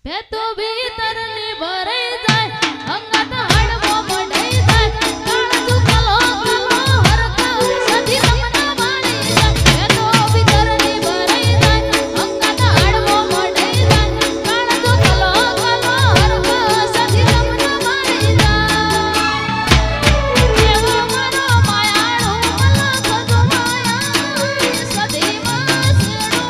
તે તો ભીતર ની ભરે જાય અંગત હડવો મઢઈ જાય કાળ દુખલો કલો હરકા સધી રમના મારી જાય તે તો ભીતર ની ભરે જાય અંગત હડવો મઢઈ જાય કાળ દુખલો કલો હરકા સધી રમના મારી જાય એવો મારો માયાળો મલક જમાયા સધી માં સેડો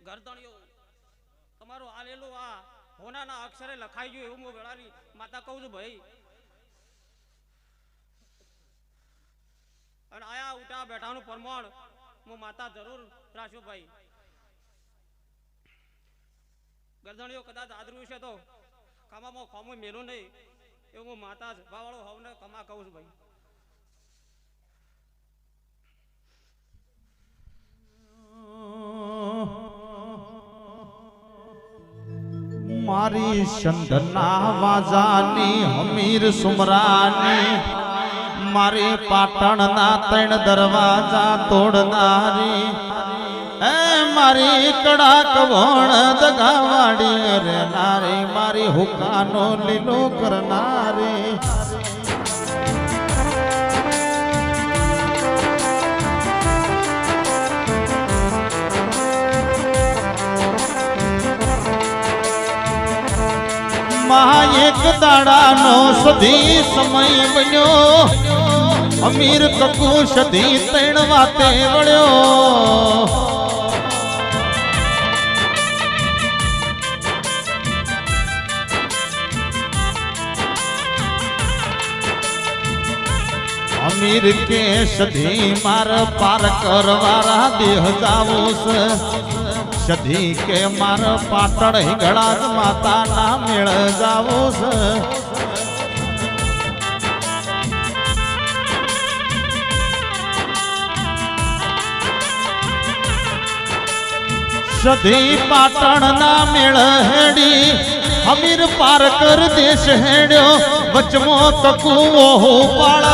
ઢળકતો તમારું આલેલું આ હોનાના અક્ષરે લખાઈ ગયું એવું હું વેળાની માતા કહું છું ભાઈ. અને આયા ઉઠા બેઠાનું પ્રમાણ હું માતા જરૂર રાખ્યો ભાઈ. ગરદણીઓ કદાચ આદર્યું છે તો કામામાં ખોમું મેલું નહીં એવું હું માતા ભાવાળો હોવને કમા કહું છું ભાઈ. મારી સંધના વાજાની હમીર સુમરાની મારી પાટણના ત્રણ દરવાજા તોડનારી એ મારી કડાક વણ દગાવાડી રે નારી મારી હુકાનો લીલો કરનારી એક દાડાનો સધી સમય બન્યો અમીર કકુ સધી ત્રણ વાતે વળ્યો અમીર કે સધી માર પાર કરવારા દેહ જાવું છે સધી કે માર પાટણ હિંગળા માતા ના મેળ જાવો છે સધી પાટણ ના મેળ હેડી અમીર પાર કર દેશ હેડ્યો વચમો તકુઓ પાળ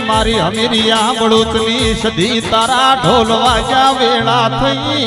મારી હમીરિયા બળુતની સધી તારા ઢોલ વાગ્યા વેળા થઈ